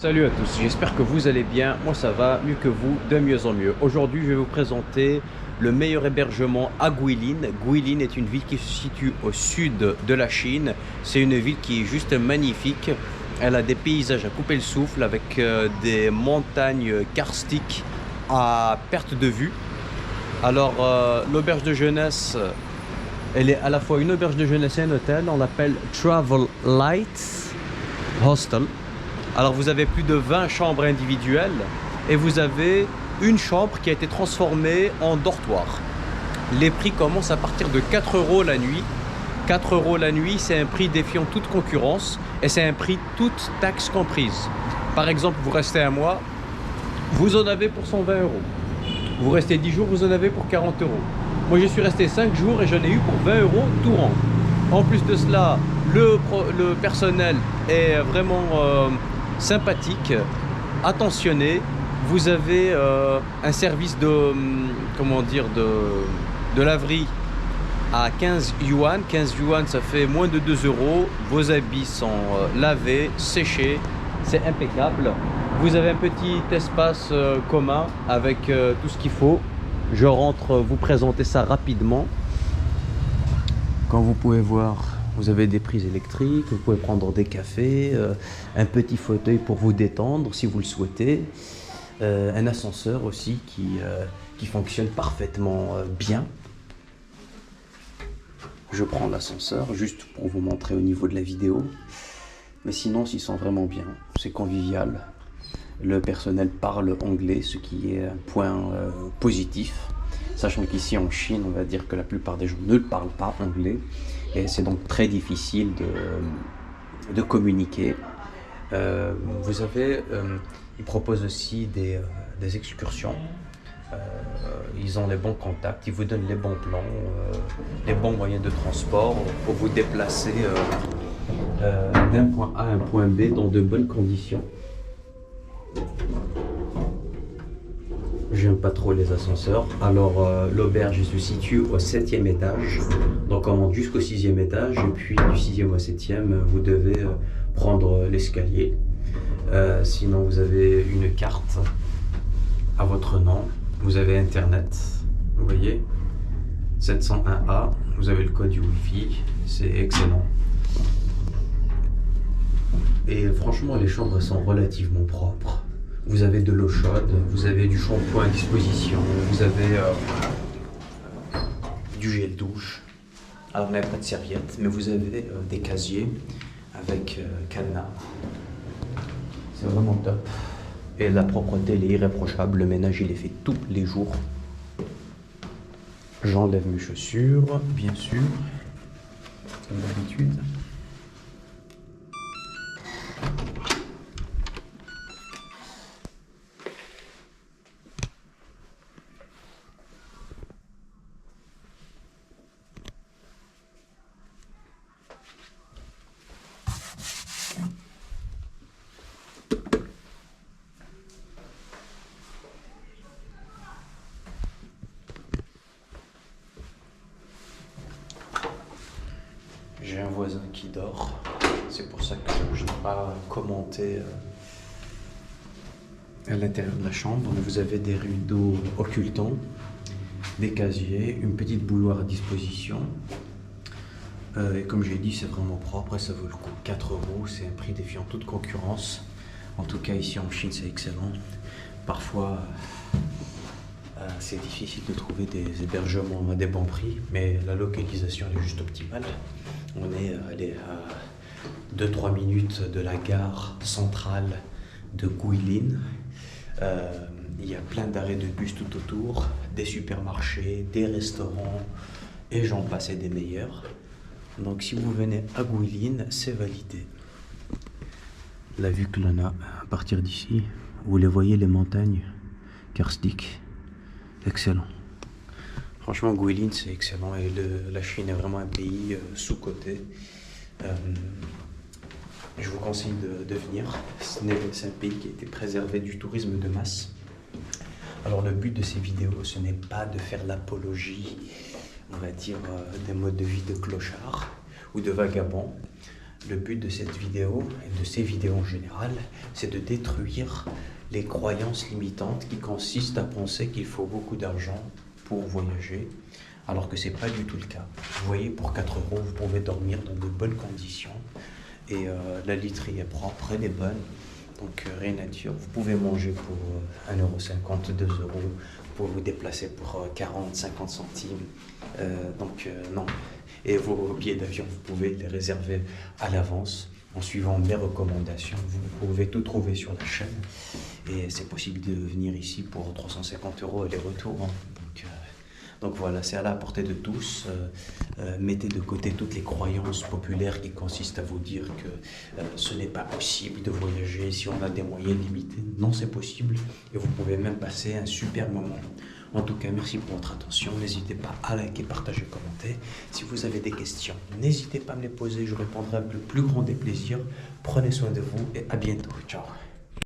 Salut à tous, j'espère que vous allez bien. Moi ça va mieux que vous, de mieux en mieux. Aujourd'hui je vais vous présenter le meilleur hébergement à Guilin. Guilin est une ville qui se situe au sud de la Chine. C'est une ville qui est juste magnifique. Elle a des paysages à couper le souffle avec des montagnes karstiques à perte de vue. Alors l'auberge de jeunesse, elle est à la fois une auberge de jeunesse et un hôtel. On l'appelle Travel Light Hostel. Alors vous avez plus de 20 chambres individuelles et vous avez une chambre qui a été transformée en dortoir. Les prix commencent à partir de 4 € la nuit. 4 € la nuit, c'est un prix défiant toute concurrence et c'est un prix toute taxe comprise. Par exemple, vous restez un mois, vous en avez pour 120 €. Vous restez 10 jours, vous en avez pour 40 €. Moi, je suis resté 5 jours et j'en ai eu pour 20 € tout rang. En plus de cela, le personnel est vraiment sympathique, attentionné. Vous avez un service de, comment dire, de laverie à 15 yuan. 15 yuan, ça fait moins de 2 €. Vos habits sont lavés, séchés. C'est impeccable. Vous avez un petit espace commun avec tout ce qu'il faut. Je rentre vous présenter ça rapidement. Comme vous pouvez voir, vous avez des prises électriques, vous pouvez prendre des cafés, un petit fauteuil pour vous détendre si vous le souhaitez, un ascenseur aussi qui fonctionne parfaitement bien. Je prends l'ascenseur juste pour vous montrer au niveau de la vidéo, mais sinon ils sont vraiment bien, c'est convivial. Le personnel parle anglais, ce qui est un point positif. Sachant qu'ici en Chine, on va dire que la plupart des gens ne parlent pas anglais. Et c'est donc très difficile de communiquer. Vous avez, ils proposent aussi des excursions. Ils ont les bons contacts, ils vous donnent les bons plans, les bons moyens de transport pour vous déplacer d'un point A à un point B dans de bonnes conditions. J'aime pas trop les ascenseurs. Alors l'auberge se situe au 7e étage. Donc on monte jusqu'au 6e étage et puis du 6e au 7e, vous devez prendre l'escalier. Sinon vous avez une carte à votre nom. Vous avez internet, vous voyez, 701A. Vous avez le code du Wi-Fi, c'est excellent. Et franchement les chambres sont relativement propres. Vous avez de l'eau chaude, vous avez du shampoing à disposition, vous avez du gel douche. Alors, vous n'avez pas de serviette, mais vous avez des casiers avec cadenas. C'est vraiment top. Et la propreté, elle est irréprochable. Le ménage, il est fait tous les jours. J'enlève mes chaussures, bien sûr, comme d'habitude. J'ai un voisin qui dort, c'est pour ça que je n'ai pas commenté à l'intérieur de la chambre. Vous avez des rideaux occultants, des casiers, une petite bouilloire à disposition. Et comme j'ai dit, c'est vraiment propre et ça vaut le coup. 4 €, c'est un prix défiant toute concurrence. En tout cas, ici en Chine, c'est excellent. Parfois, c'est difficile de trouver des hébergements à des bons prix, mais la localisation est juste optimale. On est allé à 2-3 minutes de la gare centrale de Guilin. Il y a plein d'arrêts de bus tout autour, des supermarchés, des restaurants, et j'en passe et des meilleurs. Donc si vous venez à Guilin, c'est validé. La vue que l'on a à partir d'ici, vous les voyez, les montagnes karstiques, excellent. Franchement, Guilin, c'est excellent et la Chine est vraiment un pays sous-coté. Je vous conseille de venir. C'est un pays qui a été préservé du tourisme de masse. Alors le but de ces vidéos, ce n'est pas de faire l'apologie, on va dire, des modes de vie de clochards ou de vagabonds. Le but de cette vidéo et de ces vidéos en général, c'est de détruire les croyances limitantes qui consistent à penser qu'il faut beaucoup d'argent pour voyager, alors que ce n'est pas du tout le cas. Vous voyez, pour 4 euros, vous pouvez dormir dans de bonnes conditions et la literie est propre, elle est bonne, donc rien à dire. Vous pouvez manger pour 1,50 €, 2 €, vous pouvez vous déplacer pour 40, 50 centimes, non. Et vos billets d'avion, vous pouvez les réserver à l'avance en suivant mes recommandations. Vous pouvez tout trouver sur la chaîne et c'est possible de venir ici pour 350 € aller-retour. Donc voilà, c'est à la portée de tous. Mettez de côté toutes les croyances populaires qui consistent à vous dire que ce n'est pas possible de voyager si on a des moyens limités. Non, c'est possible et vous pouvez même passer un super moment. En tout cas, merci pour votre attention. N'hésitez pas à liker, partager, commenter. Si vous avez des questions, n'hésitez pas à me les poser. Je répondrai avec le plus grand des plaisirs. Prenez soin de vous et à bientôt. Ciao.